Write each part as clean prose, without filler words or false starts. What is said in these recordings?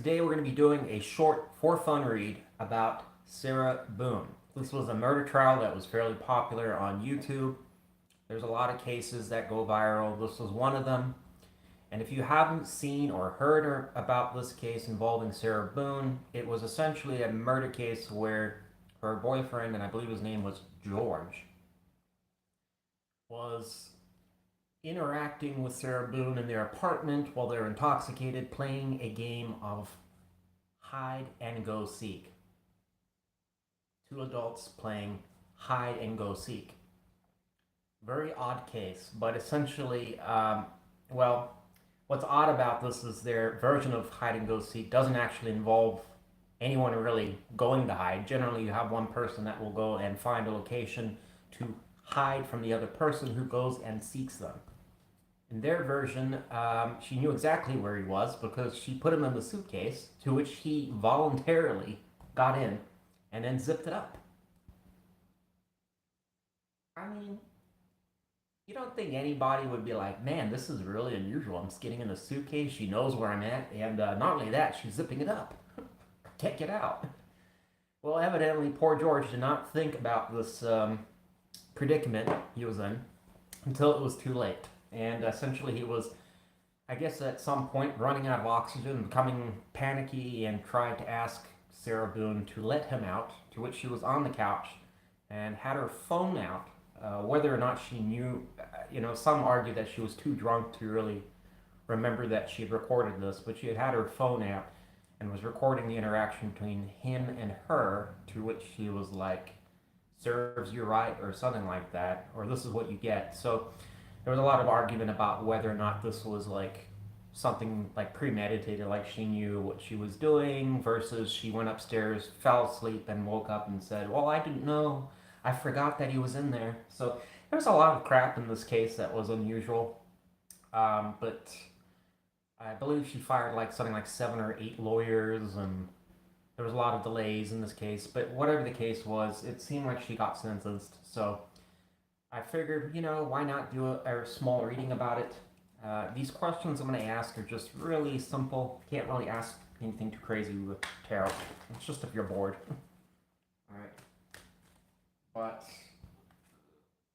today we're going to be doing a short, for fun read about Sarah Boone. This was a murder trial that was fairly popular on YouTube. There's a lot of cases that go viral. This was one of them. And if you haven't seen or heard about this case involving Sarah Boone, it was essentially a murder case where her boyfriend, and I believe his name was George, was interacting with Sarah Boone in their apartment while they're intoxicated, playing a game of hide and go seek. Two adults playing hide and go seek. Very odd case, but essentially, what's odd about this is their version of hide and go seek doesn't actually involve anyone really going to hide. Generally, you have one person that will go and find a location to hide from the other person who goes and seeks them. In their version, she knew exactly where he was because she put him in the suitcase, to which he voluntarily got in and then zipped it up. I mean, you don't think anybody would be like, man, this is really unusual. I'm just getting in a suitcase. She knows where I'm at. And not only that, she's zipping it up. Can't get out. Well, evidently, poor George did not think about this predicament he was in until it was too late. And essentially, he was, I guess, at some point running out of oxygen, becoming panicky, and tried to ask Sarah Boone to let him out, to which she was on the couch and had her phone out. Whether or not she knew, some argue that she was too drunk to really remember that she had recorded this, but she had her phone out and was recording the interaction between him and her, to which she was like, serves you right, or something like that, or this is what you get. So there was a lot of argument about whether or not this was like something like premeditated, like she knew what she was doing, versus she went upstairs, fell asleep, and woke up and said, well, I didn't know. I forgot that he was in there. So there's a lot of crap in this case that was unusual. But I believe she fired like something like 7 or 8 lawyers, and there was a lot of delays in this case. But whatever the case was, it seemed like she got sentenced. So I figured, why not do a small reading about it? These questions I'm going to ask are just really simple. Can't really ask anything too crazy with tarot. It's just if you're bored. All right. But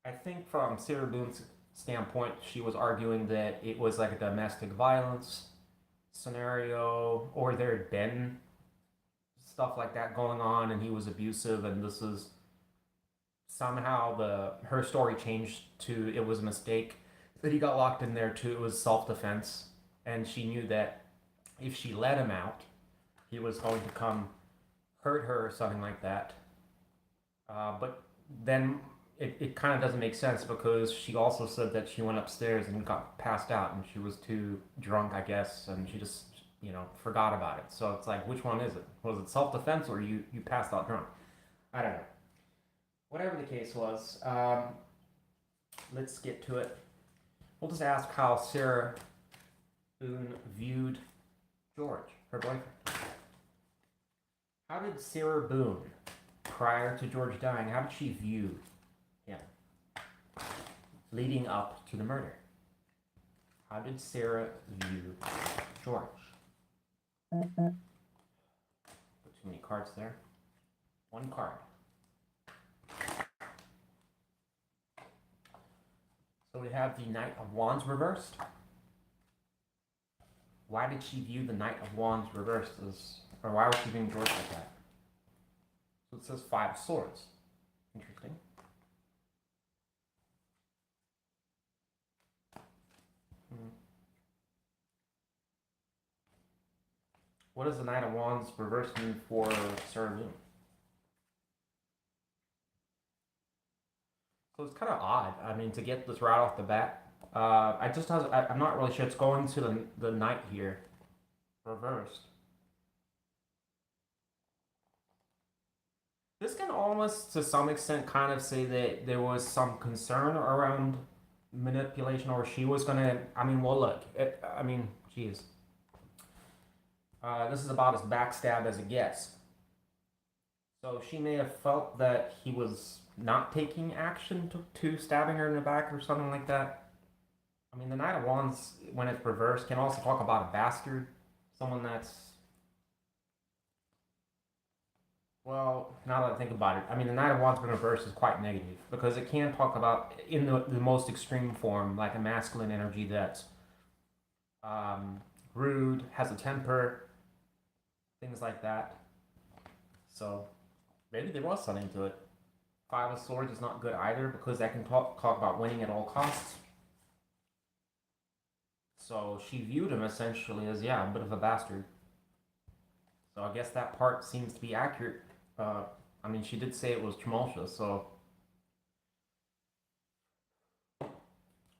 I think from Sarah Boone's standpoint, she was arguing that it was like a domestic violence scenario, or there had been stuff like that going on, and he was abusive, and this is somehow her story changed to it was a mistake that he got locked in there too. It was self-defense, and she knew that if she let him out, he was going to come hurt her or something like that. But then it kind of doesn't make sense, because she also said that she went upstairs and got passed out, and she was too drunk, I guess, and she just forgot about it. So it's like, which one is it? Was it self-defense, or you passed out drunk? I don't know. Whatever the case was, let's get to it. We'll just ask how Sarah Boone viewed George, her boyfriend. How did Sarah Boone, prior to George dying, how did she view him leading up to the murder? How did Sarah view George? Put too many cards there. One card. So we have the Knight of Wands reversed. Why did she view the Knight of Wands reversed or why was she viewing George like that? So it says 5 swords. Interesting. What does the Knight of Wands reversed mean for Sarah Boone? So it's kind of odd. I mean, to get this right off the bat, I'm not really sure. It's going to the Knight here, reversed. This can almost, to some extent, kind of say that there was some concern around manipulation, or she was gonna. I mean, well, look. Geez. This is about as backstab as it gets. So she may have felt that he was not taking action to stabbing her in the back or something like that. I mean, the Knight of Wands, when it's reversed, can also talk about a bastard, someone that's Well, now that I think about it, I mean, the Knight of Wands in reverse is quite negative because it can talk about, in the most extreme form, like a masculine energy that's um, rude, has a temper, things like that. So maybe there was something to it. Five of Swords is not good either because that can talk about winning at all costs. So she viewed him essentially as, yeah, a bit of a bastard. So I guess that part seems to be accurate. Uh, I mean, she did say it was tumultuous, so.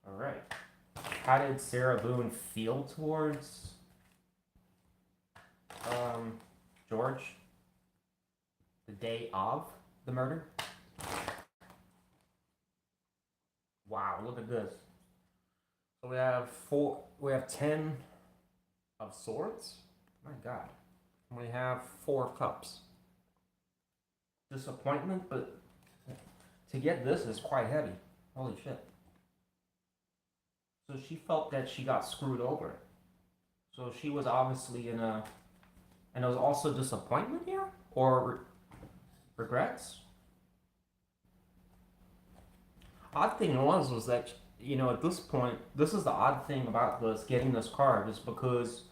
Alright. How did Sarah Boone feel towards George the day of the murder? Wow, look at this. So we have 10 of swords. My god. We have 4 cups. Disappointment, but to get this is quite heavy. Holy shit. So she felt that she got screwed over. So she was obviously in a... And there was also disappointment here? Or regrets? Odd thing was that, you know, at this point, this is the odd thing about this, getting this card, is because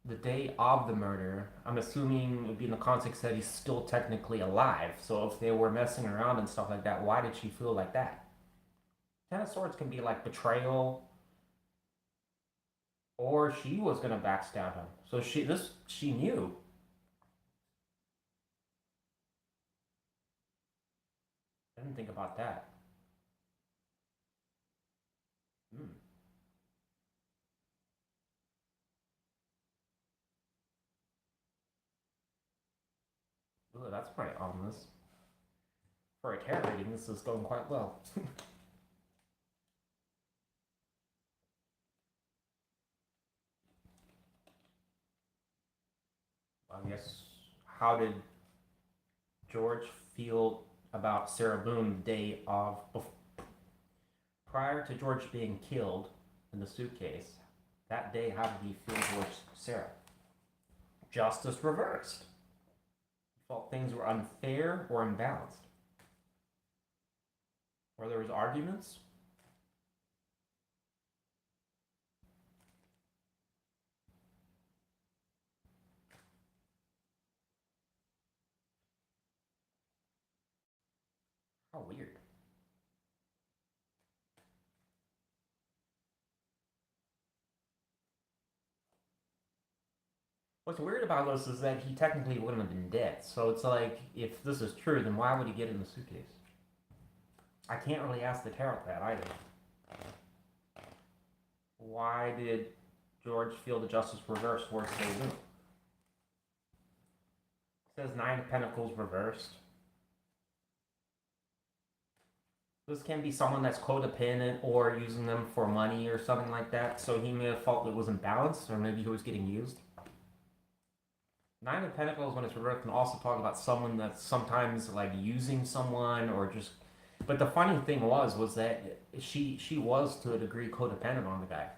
the day of the murder, I'm assuming it would be in the context that he's still technically alive. So if they were messing around and stuff like that, why did she feel like that? Ten of Swords can be like betrayal, or she was gonna backstab him. So she knew. I didn't think about that. Hmm. Ooh, that's pretty ominous. For a tarot reading, this is going quite well. I guess, how did George feel about Sarah Boone the day of, prior to George being killed in the suitcase? That day, how did he feel towards Sarah? Justice reversed. He felt things were unfair or imbalanced. Or there was arguments. How weird. What's weird about this is that he technically wouldn't have been dead. So it's like, if this is true, then why would he get in the suitcase? I can't really ask the tarot that either. Why did George feel the justice reversed towards Sarah Boone? It says 9 of Pentacles reversed. This can be someone that's codependent or using them for money or something like that. So he may have felt it was imbalanced, or maybe he was getting used. 9 of Pentacles, when it's reversed, can also talk about someone that's sometimes like using someone or just. But the funny thing was that she was to a degree codependent on the guy,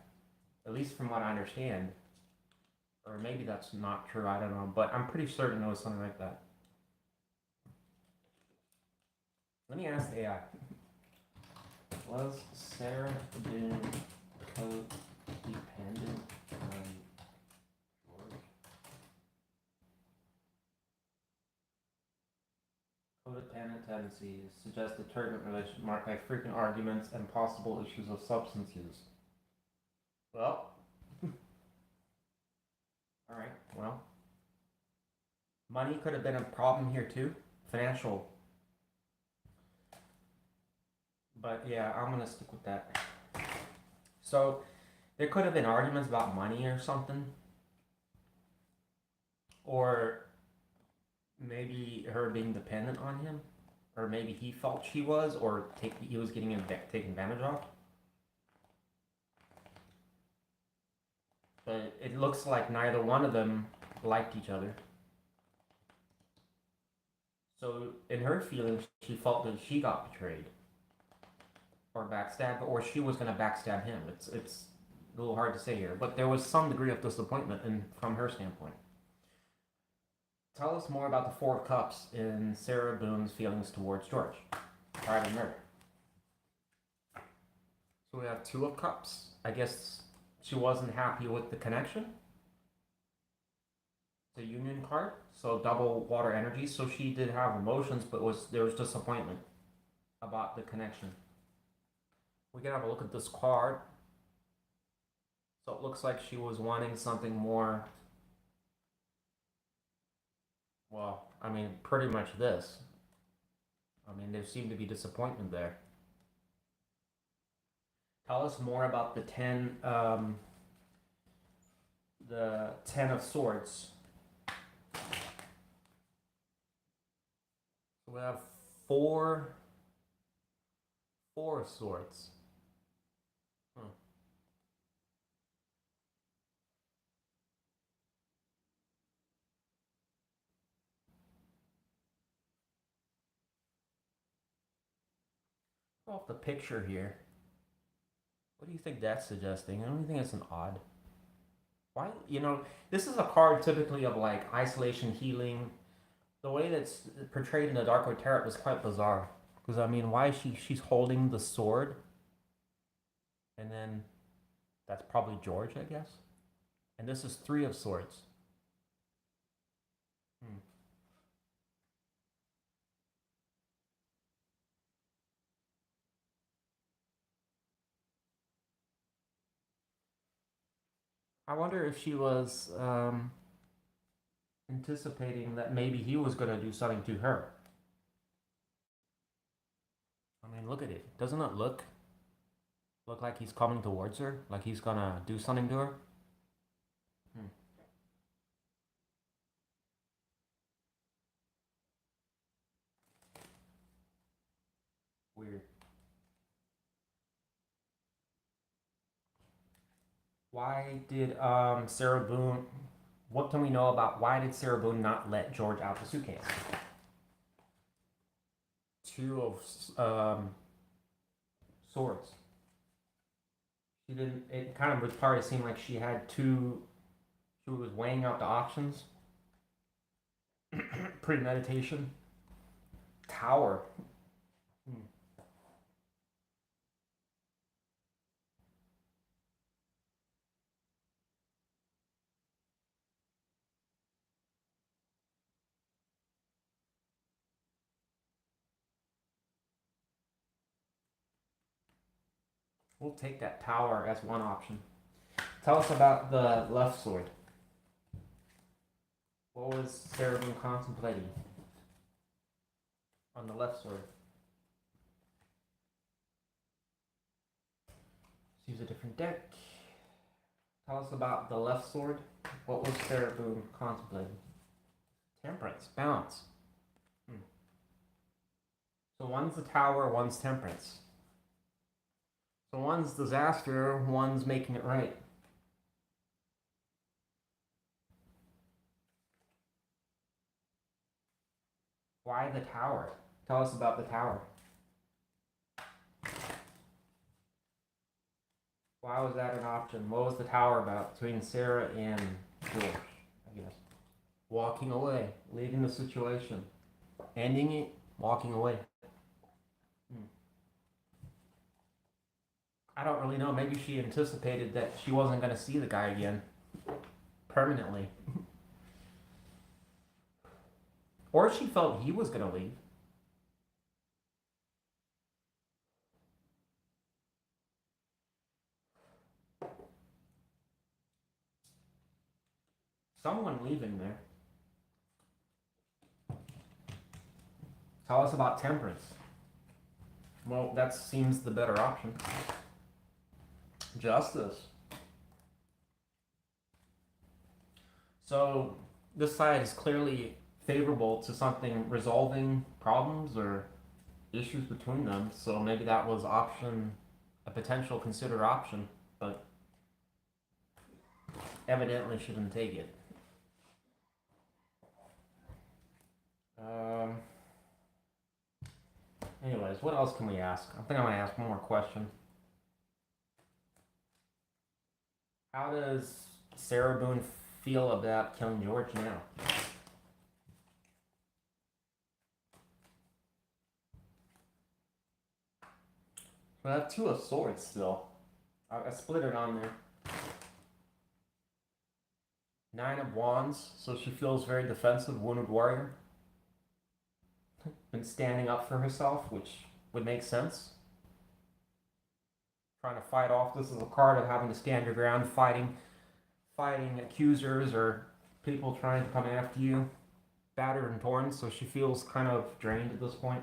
at least from what I understand. Or maybe that's not true. I don't know, but I'm pretty certain it was something like that. Let me ask the AI. Was Sarah Boone codependent on George? Codependent tendencies suggest a turbulent relationship marked by frequent arguments and possible issues of substance use. Well, alright, well. Money could have been a problem here too. Financial. But yeah, I'm gonna stick with that. So, there could have been arguments about money or something. Or maybe her being dependent on him. Or maybe he felt she was, or he was getting taken advantage of. But it looks like neither one of them liked each other. So in her feelings, she felt that she got betrayed. Or backstabbed, or she was going to backstab him. It's a little hard to say here. But there was some degree of disappointment from her standpoint. Tell us more about the Four of Cups in Sarah Boone's feelings towards George. Private murder. So we have Two of Cups. I guess she wasn't happy with the connection. The Union card. So double water energy. So she did have emotions, but there was disappointment about the connection. We can have a look at this card. So it looks like she was wanting something more. Well, I mean, pretty much this. I mean, there seemed to be disappointment there. Tell us more about the 10 of Swords. So we have four of Swords. Off the picture here. What do you think that's suggesting? I don't think it's an odd. Why? This is a card typically of like isolation, healing. The way that's portrayed in the Dark Tarot was quite bizarre. Because I mean, why is she's holding the sword? And then that's probably George, I guess. And this is Three of Swords. I wonder if she was anticipating that maybe he was going to do something to her. I mean, look at it. Doesn't it look like he's coming towards her? Like he's going to do something to her? Weird. Why did Sarah Boone? What can we know about why did Sarah Boone not let George out the suitcase? Two of Swords. She didn't. It kind of was part. It seemed like she had two. She was weighing out the options. Premeditation. Tower. We'll take that tower as one option. Tell us about the left sword. What was Sarah Boone contemplating on the left sword? Let's use a different deck. Tell us about the left sword. What was Sarah Boone contemplating? Temperance, balance. So one's the tower, one's temperance. So one's disaster, one's making it right. Why the tower? Tell us about the tower. Why was that an option? What was the tower about between Sarah and George, I guess? Walking away, leaving the situation, ending it, walking away. I don't really know. Maybe she anticipated that she wasn't going to see the guy again permanently. Or she felt he was going to leave. Someone leaving there. Tell us about temperance. Well, that seems the better option. Justice. So this side is clearly favorable to something resolving problems or issues between them. So maybe that was a potential considered option, but evidently she didn't take it. Anyways, what else can we ask? I think I'm gonna ask one more question. How does Sarah Boone feel about killing George now? I have two of swords still. I split it on there. Nine of wands, so she feels very defensive, wounded warrior. Been standing up for herself, which would make sense. Trying to fight off. This is a card of having to stand your ground, fighting accusers or people trying to come after you. Battered and torn, so she feels kind of drained at this point.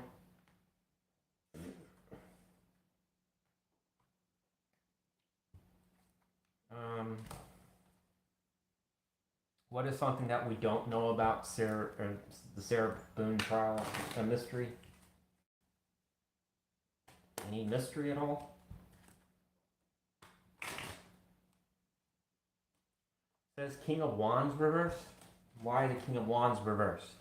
What is something that we don't know about the Sarah Boone trial? A mystery? Any mystery at all? It says King of Wands reversed. Why the King of Wands reversed?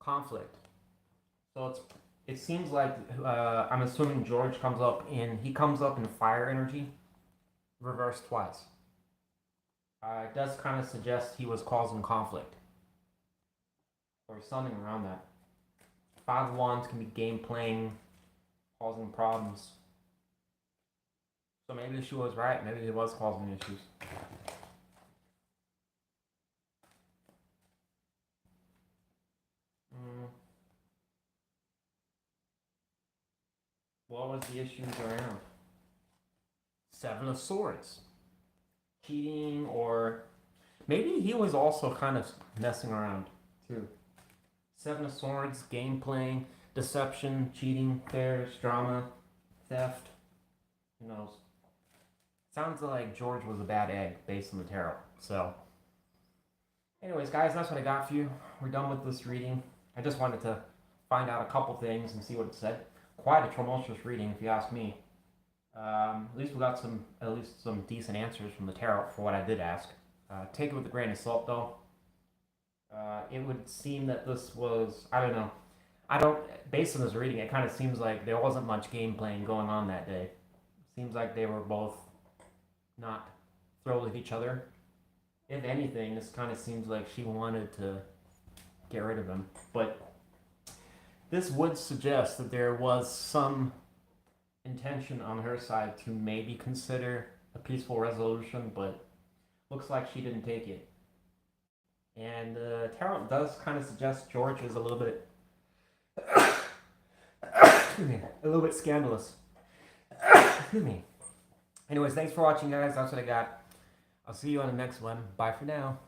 Conflict. So it seems like I'm assuming George comes up in fire energy, reversed twice. It does kind of suggest he was causing conflict or something around that. Five of Wands can be game playing, causing problems. So maybe she was right. Maybe he was causing issues. What was the issues around? Seven of Swords. Cheating, or maybe he was also kind of messing around too. Seven of Swords, game playing, deception, cheating, affairs, drama, theft. Who knows? Sounds like George was a bad egg based on the tarot. So, anyways, guys, that's what I got for you. We're done with this reading. I just wanted to find out a couple things and see what it said. Quite a tumultuous reading, if you ask me. At least we got some decent answers from the tarot for what I did ask. Take it with a grain of salt, though. It would seem that this was, I don't, based on this reading, it kind of seems like there wasn't much game playing going on that day. Seems like they were both not thrilled with each other. If anything, this kind of seems like she wanted to get rid of him. But this would suggest that there was some intention on her side to maybe consider a peaceful resolution, but looks like she didn't take it. And tarot does kind of suggest George is a little bit scandalous. Excuse me. Anyways, thanks for watching, guys. That's what I got. I'll see you on the next one. Bye for now.